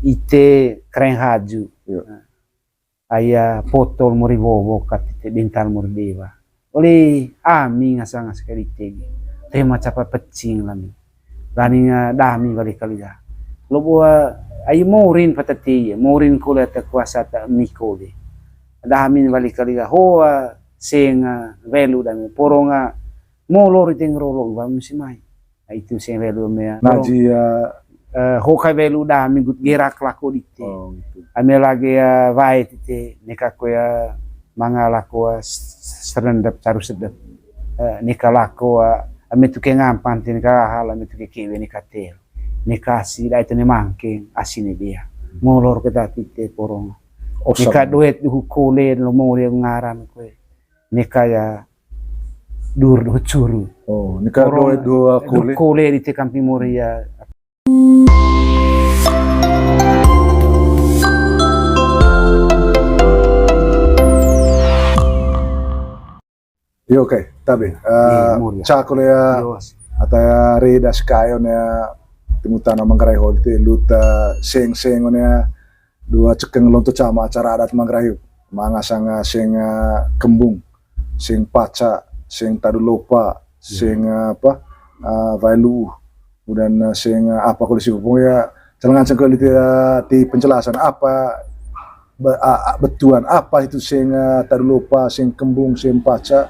ite keren haju. Aya potol morivovo katite bental mordeva. Oleh ami ngasang sekali tegi. Tema capa pecing lami. Lani dami balik kali dah. Lobo ayu morin patati, morin kule ta kuasa ta mikole. Dami balik kali dah. Hoa sing velu dami poronga molor ting rolong ba musimai. Itu sing velu mea. Naji Hokai velu dami gut gerak lako dite. Ame lagi vai tite neka ko ya mangalako serendap caru sedep. Neka lako ame tuke ngampan tin ka hal ame tuke kiwe neka tel. Neka si dai tene mangke asine dia. Molor kita tite porong. Neka duet hukole lo mori ngaran ko. Neka ya dur do curu. Oh, neka duet dua kole. Kole dite kampi moria. Yo oke, tabi. Cakole ya ataya reda skayo ya timutana manggarai hol itu luta seng ya dua cekeng lonto cama acara adat manggarai mangasanga seng kembung, seng paca, seng tadulopa, seng apa vailu, kemudian seng apa kalau sih pokoknya celengan sekali di penjelasan apa betuan apa itu seng tadulopa, seng kembung, seng paca,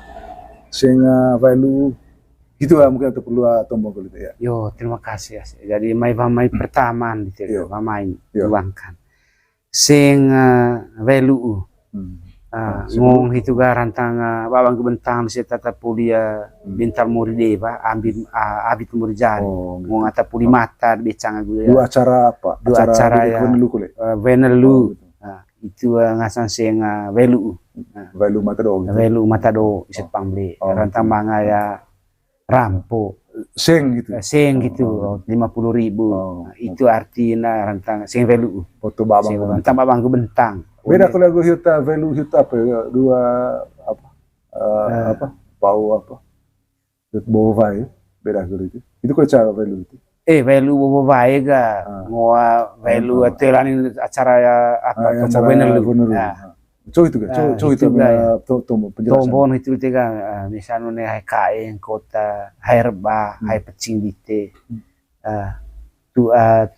sing value itu mungkin itu perlu tombol gitu ya. Yo, terima kasih ya. Jadi mai pertama gitu ya, mai tuangkan. Sing value. Ngong itu garantang babang kebentang di tata pulia bintal murideva ambil abit murijari. Ngong ata puli mata becang gue. Dua acara apa? Dua acara ya. Venelu. Itu ngasan sing value. Velu matado. Velu matado iset pambeli. Rantang manga ya rampo. Seng gitu. Seng gitu. 50.000. Itu artinya rantang sing velu. Foto babang. Rantang babang ke bentang. Beda kalau lagu hiuta velu hiuta apa ya? Dua apa? Apa? Pau apa? Bawa vai. Beda kalau itu. Itu kalau cara velu itu. Velu bawa vai ga. Ngoa velu atelan acara ya apa? Acara Coba itu kan, coba itu penjelasan. Tombon itu kan, misalnya hai kain kota, hai herba, hai pecing dite,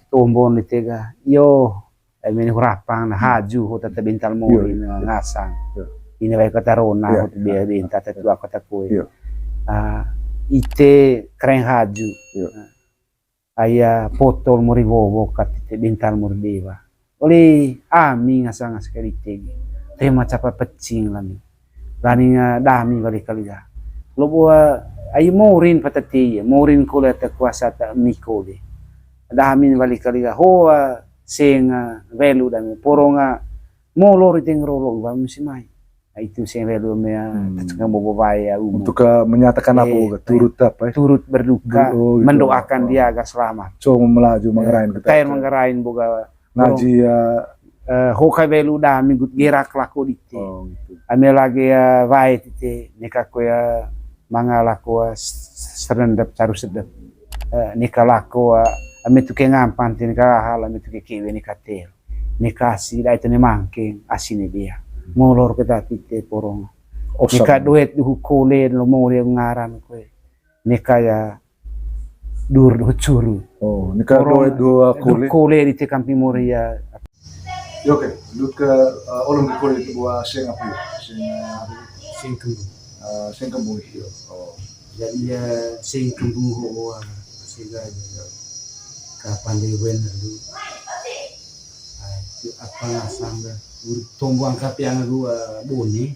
tombon itu kan, yo, ini hurapang, haju, kota terbintal mori ngasang, ini baik kota rona, kota biar bintar tetua kota kue, ite keren haju, ayah potol mori vovo kata bintal mori dewa, oleh ami ngasang sekali tegi. Tema capa pecing lami. Lani dami balik kali dah. Lobo ayu morin patati, morin kule ta kuasa ta mikole. Dami balik kali dah. Hoa sing velu dami poronga molor ting rolong ba musimai. Itu sing velu mea tacang bobo baya untuk menyatakan apa turut apa turut berduka mendoakan dia agar selamat. Coba melaju mangarain kita. Kain mangarain boga ngaji hokai velu dami gut gerak lako dite. Ame lagi vai tite neka ko ya mangalako serendap caru sedep. Neka lako ame tuke ngampan tin ka hal ame tuke kiwe neka tel. Neka si dai tene mangke asine dia. Molor kita tite porong. Neka duet hukole lo mori ngaran ko. Neka ya dur do curu. Oh, neka duet dua kole dite kampi moria. Oke, lu ke olong kole itu buat sing apa ya? Sing kembung. Sing kembung itu. Jadi sing kembung ho sehingga kapan dewen dulu. Itu apa ngasang tumbuh angkat yang dua boni.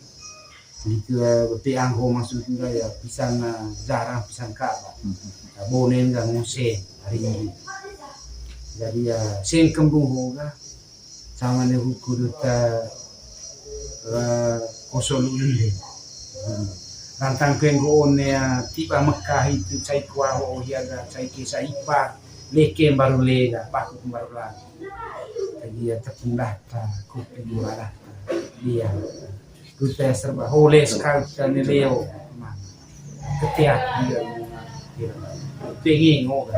Itu piang ho maksudnya ya pisang jarang pisang kaba. Boni enggak nguseng hari ini. Jadi sing kembung ho ga sama nih kudu ta kosol ulun rantang kenggo onea tiba Mekah itu cai kuah oh hiaga cai kisah ipa leke baru lega paku baru lagi dia tepung data kopi dua data dia kita serba holes kau dan leo ketiak dia pengen ngoga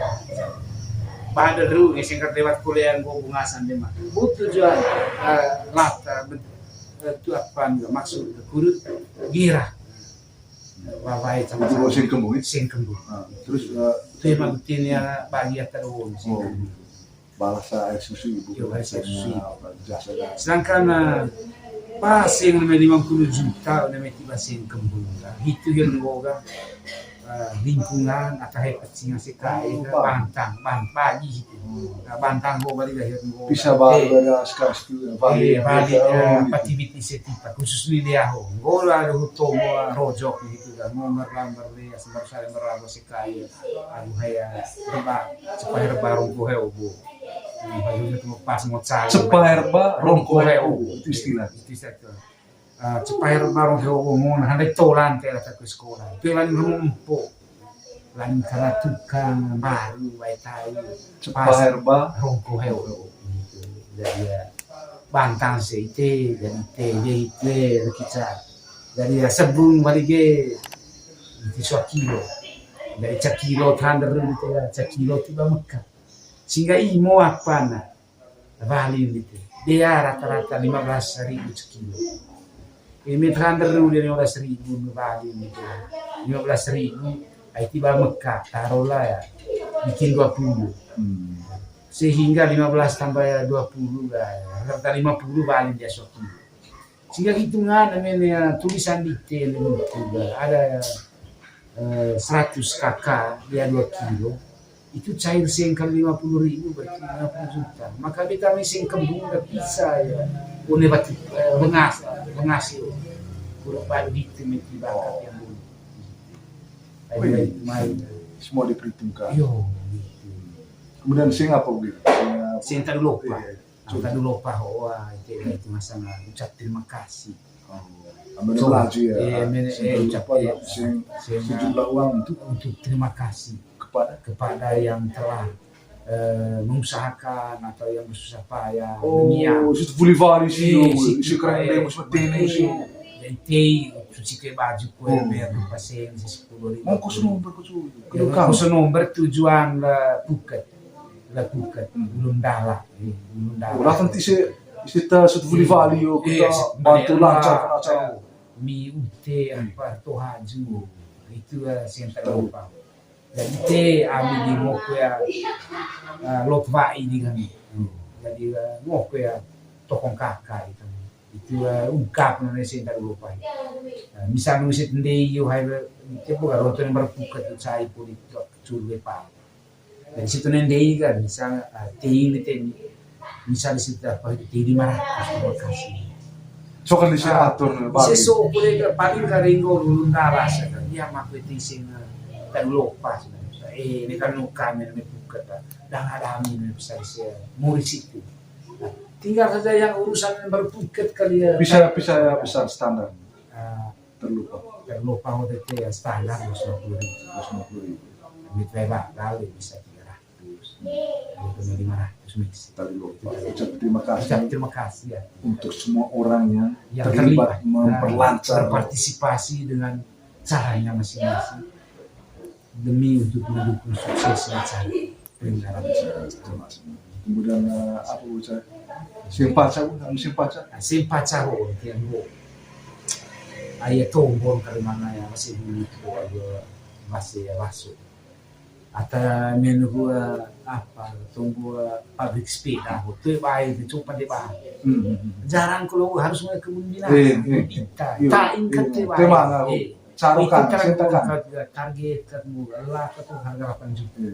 Baderu singkat lewat kuliah bungasan dia mah. Butuh jual lata itu apa maksud kurut gira. Wawai sama Itu sing kembung. sing kembung. Terus Itu emang rutinnya bagi terus. balasa air susu ibu. Yo, air susu. Jasa. Sedangkan pasing namanya 50 juta namanya tiba sing kembung. Itu yang boga lingkungan atau hebat singa sekai bantang pagi itu bantang go balik lahir go Bisa bawa sekarang itu balik aktiviti setiap khusus di dia ho go la tomo rojok gitu kan nomor lamber dia sembar sare meraba sekai alu haya supaya baru go heo go bajunya tuh pas mau cari supaya rongko itu istilah supaya baru heo ngomong hendak tolan kayak ke sekolah itu yang rumpo lain karena tukang baru baik tahu supaya rongko heo jadi bantang sih itu jadi itu kita dari sebelum balik itu 1 kilo dari 1 kilo tanda itu ya 1 kilo tiba Mekah sehingga imo apa nah Bali itu dia rata-rata 15.000 sekilo. Ini tanda dulu dia 15.000 Bali itu 15.000 tiba Mekah taruhlah ya bikin 20 sehingga 15 tambah 20 lah rata 50 Bali dia soki sehingga hitungan namanya tulisan detail itu ada 100 kakak dia 2 kilo itu cair sing kali 50.000 berarti 50 juta maka kita sing kembung nggak bisa ya une batu mengasih kurang pada itu mesti bakat yang dulu semua diperhitungkan kemudian sing apa begitu sing tadi lupa wah itu masalah ucap terima kasih laju ya sejumlah uang untuk terima kasih kepada yang telah mengusahakan atau yang bersusah payah itu boleh vari sih keren deh musma tene sih jadi cuci ke baju kue biar pasien 10.000 kau nomor tujuan Phuket belum dalam orang nanti kita sudah boleh vari yo kita bantu lancar mi ute apa tohaju itu yang terlupa jadi te ami di moko ya lotvai di kan jadi moko ya tokong kakak itu ungkap namanya sih tak lupa misalnya mesti ndei yo hai tiap kali roto yang berbuka itu saya politik curbe pak dari situ ndei kan misalnya tei ini misalnya situ apa itu tei 500 terima kasih so kan diatur sesuatu boleh paling karingo lulun dalas dia maku itu sing tak lupa sebenarnya ini kan kami namanya buka dan ada amin bisa murid situ tinggal saja yang urusan berpuket kali ya bisa standar terlupa waktu itu ya standar 250.000 mitweba lalu bisa 300 500 mix terima kasih ya untuk semua orang yang terlibat memperlancar berpartisipasi dengan caranya masing-masing demi untuk mendukung suksesnya acara penyelenggaraan kemudian apa ucap simpaca yang ayat tombol dari mana ya masih begitu masih masuk atau menu apa tunggu pabrik sepeda itu baik itu pada baik jarang kalau harus mulai kemungkinan kita ingat carokan target kamu lah itu harga 8 juta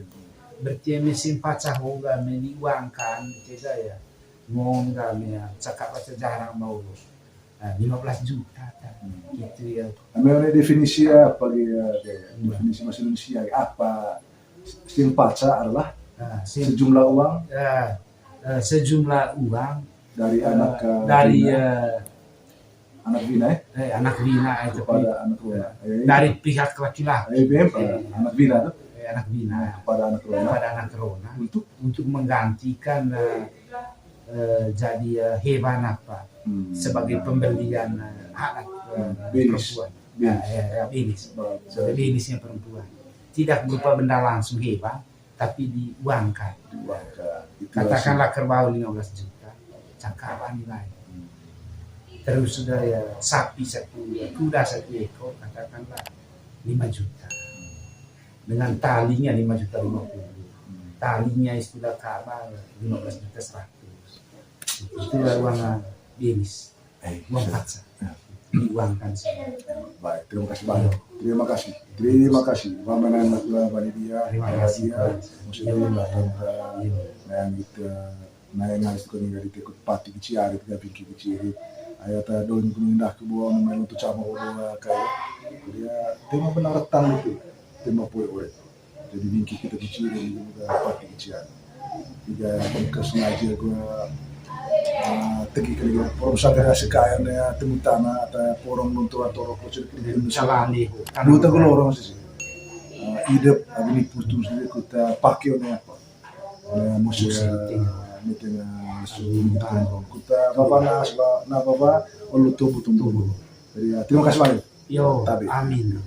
berarti mesin pacah hoga meniwangkan tidak ya ngomong kami ya cakap baca jarang mau 15 juta gitu ya namanya definisi apa definisi bahasa Indonesia apa sin paca adalah sejumlah uang dari anak anak bina itu kepada anak rona dari pihak laki-laki anak bina tuh kepada anak rona untuk menggantikan jadi hewan apa sebagai pembelian hak perempuan binisnya perempuan tidak berupa benda langsung hewan tapi diuangkan. Itu Katakanlah kerbau 15 juta, cakapan nilai. Terus sudah ya sapi satu, kuda satu ekor, katakanlah 5 juta. Dengan talinya 5 juta 50. Talinya istilah Ka'bah 15 juta 100. Itulah uang bilis, uang paksa. Diuangkan sih. Baik, terima kasih banyak. Terima kasih. Pamanan Natua Panitia. Terima kasih. Maksudnya yang kita naik ko ni dari tekut pati kiciari tiga pinki kiciri. Ayata don kunindah ke buah main untuk sama orang kaya. Dia tema benar retang itu. Tema poe. Jadi pinki kita kiciri juga pati kiciari. Tiga pengkas ngaji gua tegi kali porong sagara sekayan ya temutana atau porong nuntu atau rokok cerita Salani. dua tagu lorong sih ide abini putus dia kita pakai oleh apa oleh musuh meeting sudah kita bapa na bapa ulu tubuh jadi terima kasih banyak Yo, amin.